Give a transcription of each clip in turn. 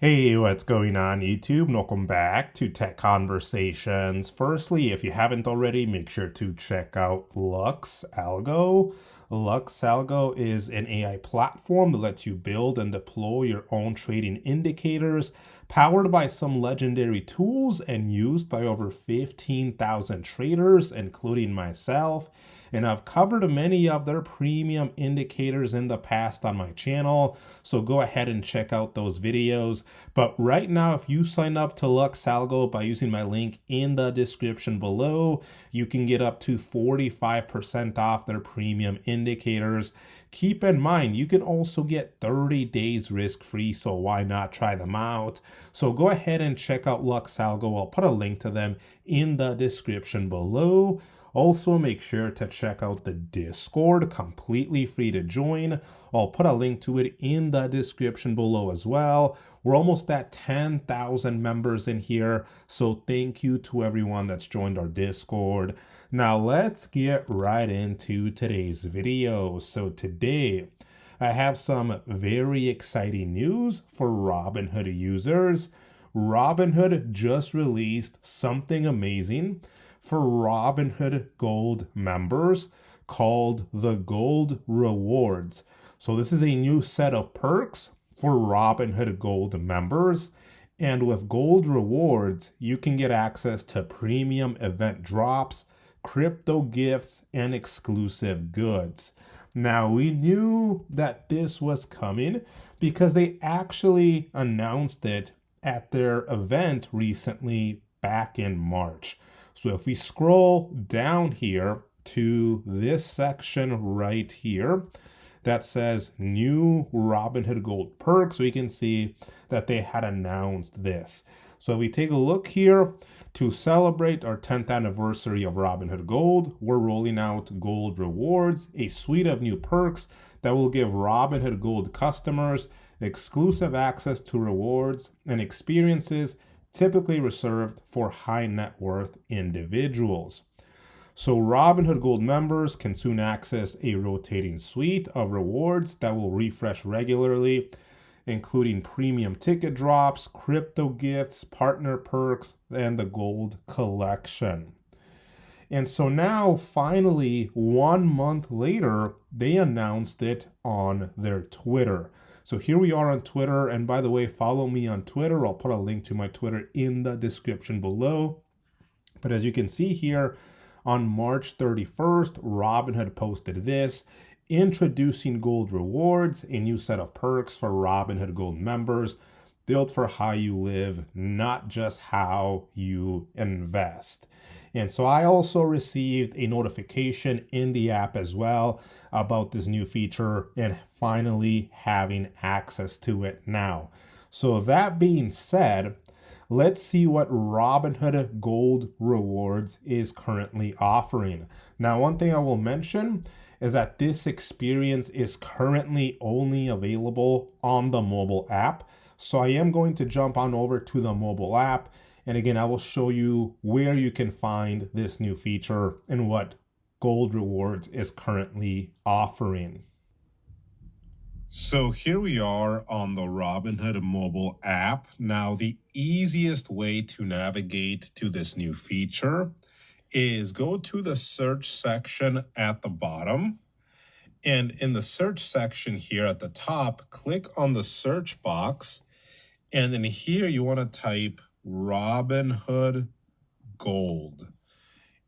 Hey, what's going on YouTube? Welcome back to Tech Conversations. Firstly, if you haven't already, make sure to check out Lux Algo. Lux Algo is an AI platform that lets you build and deploy your own trading indicators, powered by some legendary tools and used by over 15,000 traders, including myself. And I've covered many of their premium indicators in the past on my channel, so go ahead and check out those videos. But right now, if you sign up to Lux Algo by using my link in the description below, you can get up to 45% off their premium indicators. Keep in mind, you can also get 30 days risk-free, so why not try them out? So go ahead and check out Lux Algo. I'll put a link to them in the description below. Also, make sure to check out the Discord, completely free to join. I'll put a link to it in the description below as well. We're almost at 10,000 members in here, so thank you to everyone that's joined our Discord. Now let's get right into today's video. So today, I have some very exciting news for Robinhood users. Robinhood just released something amazing for Robinhood Gold members called the Gold Rewards. So this is a new set of perks for Robinhood Gold members. And with Gold Rewards, you can get access to premium event drops, crypto gifts, and exclusive goods. Now, we knew that this was coming because they actually announced it at their event recently back in March. So if we scroll down here to this section right here that says new Robinhood Gold perks, we can see that they had announced this. So if we take a look here, to celebrate our 10th anniversary of Robinhood Gold, we're rolling out Gold Rewards, a suite of new perks that will give Robinhood Gold customers exclusive access to rewards and experiences typically reserved for high net worth individuals. So Robinhood Gold members can soon access a rotating suite of rewards that will refresh regularly, including premium ticket drops, crypto gifts, partner perks, and the gold collection. And so now, finally, 1 month later, they announced it on their Twitter. So here we are on Twitter. And by the way, follow me on Twitter. I'll put a link to my Twitter in the description below. But as you can see here, on March 31st, Robinhood posted this, introducing Gold Rewards, a new set of perks for Robinhood Gold members, built for how you live, not just how you invest. And so I also received a notification in the app as well about this new feature and finally having access to it now. So that being said, let's see what Robinhood Gold Rewards is currently offering. Now, one thing I will mention is that this experience is currently only available on the mobile app. So I am going to jump on over to the mobile app. And again, I will show you where you can find this new feature and what Gold Rewards is currently offering. So here we are on the Robinhood mobile app. Now, the easiest way to navigate to this new feature is go to the search section at the bottom. And in the search section here at the top, click on the search box. And then here you want to type Robinhood Gold.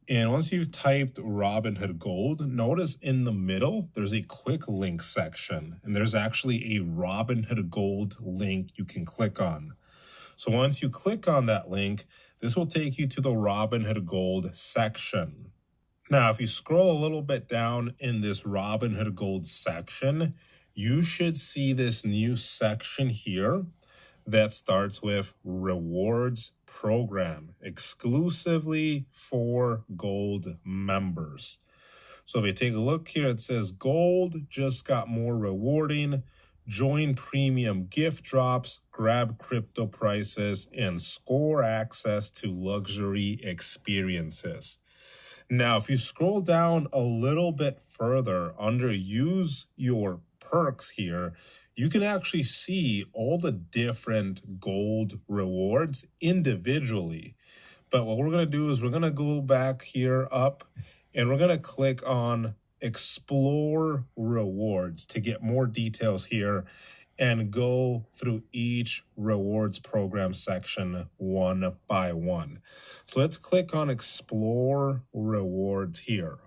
And once you've typed Robinhood Gold, notice in the middle, there's a quick link section. And there's actually a Robinhood Gold link you can click on. So once you click on that link, this will take you to the Robinhood Gold section. Now, if you scroll a little bit down in this Robinhood Gold section, you should see this new section here that starts with Rewards Program, exclusively for Gold members. So if you take a look here, it says Gold just got more rewarding. Join premium gift drops, grab crypto prices, and score access to luxury experiences. Now, if you scroll down a little bit further under Use Your Perks here, you can actually see all the different gold rewards individually. But what we're going to do is we're going to go back here up and we're going to click on explore rewards to get more details here and go through each rewards program section one by one. So let's click on explore rewards here.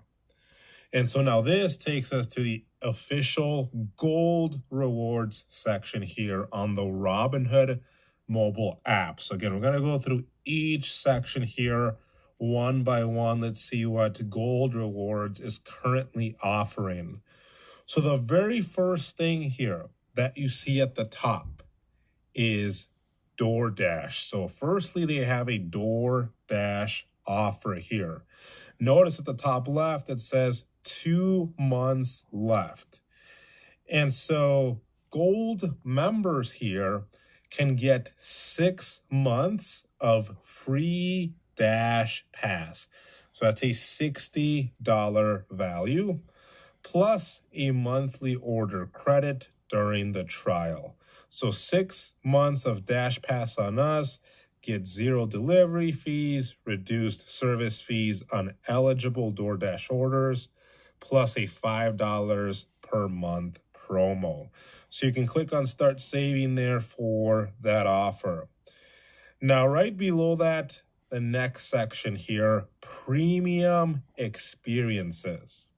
And so now this takes us to the official gold rewards section here on the Robinhood mobile app. So again, we're going to go through each section here one by one. Let's see what gold rewards is currently offering. So the very first thing here that you see at the top is DoorDash. So firstly, they have a DoorDash offer here. Notice at the top left, it says 2 months left. And so gold members here can get 6 months of free Dash Pass. So that's a $60 value plus a monthly order credit during the trial. So 6 months of Dash Pass on us, get 0 delivery fees, reduced service fees on eligible DoorDash orders, plus a $5 per month promo. So you can click on start saving there for that offer. Now, right below that, the next section here, premium experiences.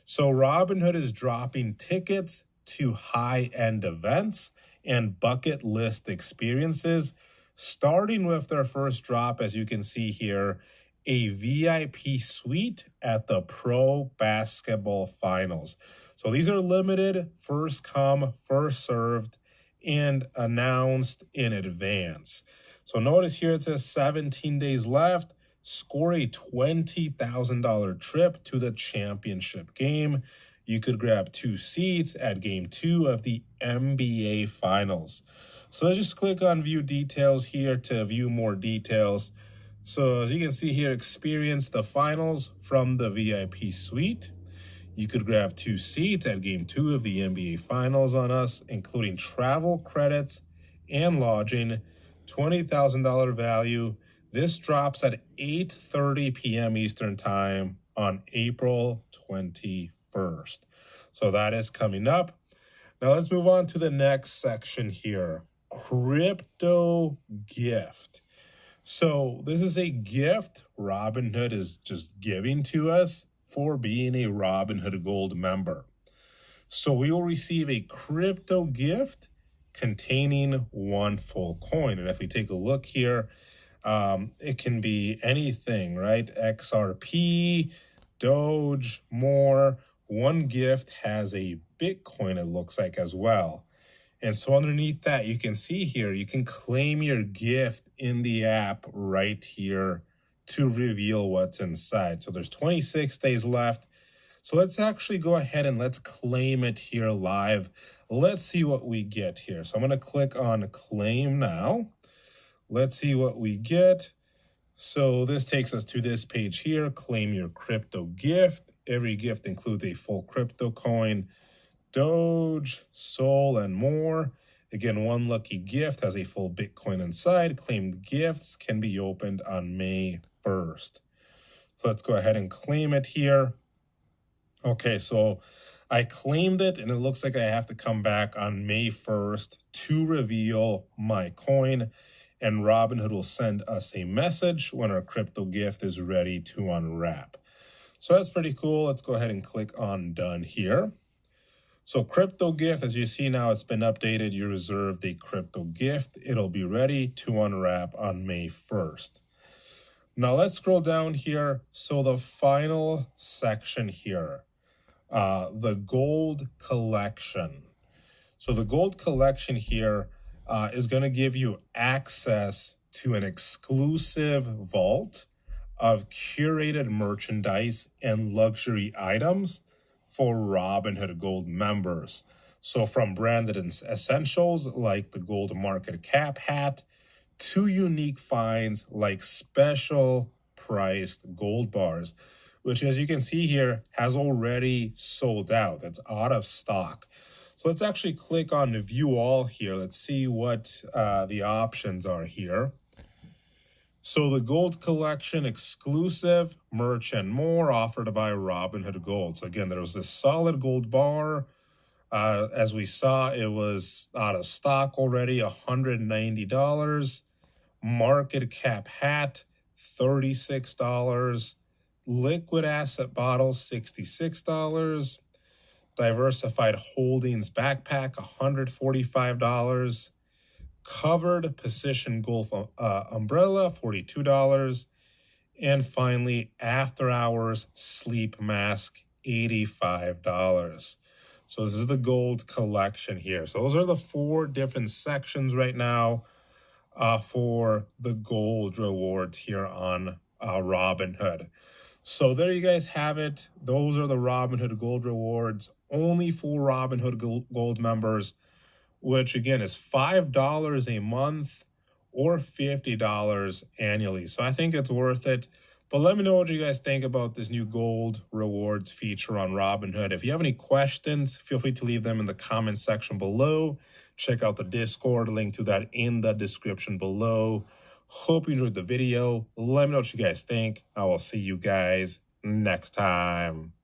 So Robinhood is dropping tickets to high-end events and bucket list experiences, starting with their first drop, as you can see here, a VIP suite at the Pro Basketball Finals. So these are limited, first come, first served, and announced in advance. So notice here it says 17 days left. Score a $20,000 trip to the championship game. You could grab 2 seats at game 2 of the NBA Finals. So let's just click on view details here to view more details. So as you can see here, experience the finals from the VIP suite. You could grab 2 seats at game 2 of the NBA Finals on us, including travel credits and lodging, $20,000 value. This drops at 8:30 p.m. Eastern Time on April 21st. So that is coming up. Now let's move on to the next section here, crypto gift. So this is a gift Robinhood is just giving to us for being a Robinhood Gold member. So we will receive a crypto gift containing 1 full coin. And if we take a look here, it can be anything, right? XRP, Doge, more. One gift has a Bitcoin, it looks like, as well. And so underneath that, you can see here, you can claim your gift in the app right here to reveal what's inside. So there's 26 days left. So let's actually go ahead and let's claim it here live. Let's see what we get here. So I'm going to click on claim now. Let's see what we get. So this takes us to this page here, claim your crypto gift. Every gift includes a full crypto coin, Doge, Sol, and more. Again, one lucky gift has a full Bitcoin inside. Claimed gifts can be opened on May 1st. So let's go ahead and claim it here. Okay, so I claimed it, and it looks like I have to come back on May 1st to reveal my coin, and Robinhood will send us a message when our crypto gift is ready to unwrap. So that's pretty cool. Let's go ahead and click on done here. So crypto gift, as you see now, it's been updated. You reserved a crypto gift. It'll be ready to unwrap on May 1st. Now let's scroll down here. So the final section here, the gold collection. So the gold collection here is going to give you access to an exclusive vault of curated merchandise and luxury items for Robinhood Gold members. So from branded essentials like the gold market cap hat to unique finds like special priced gold bars, which, as you can see here, has already sold out. It's out of stock. So let's actually click on view all here. Let's see what the options are here. So the gold collection exclusive merch and more offered by Robinhood Gold. So again, there was this solid gold bar. As we saw, it was out of stock already, $190. Market cap hat, $36. Liquid asset bottle, $66. Diversified holdings backpack, $145. Covered position golf umbrella, $42. And finally, after hours sleep mask, $85. So this is the gold collection here. So those are the 4 different sections right now for the gold rewards here on Robinhood. So there you guys have it. Those are the Robinhood Gold rewards, only for Robinhood Gold members, which again is $5 a month or $50 annually. So I think it's worth it. But let me know what you guys think about this new gold rewards feature on Robinhood. If you have any questions, feel free to leave them in the comment section below. Check out the Discord, link to that in the description below. Hope you enjoyed the video. Let me know what you guys think. I will see you guys next time.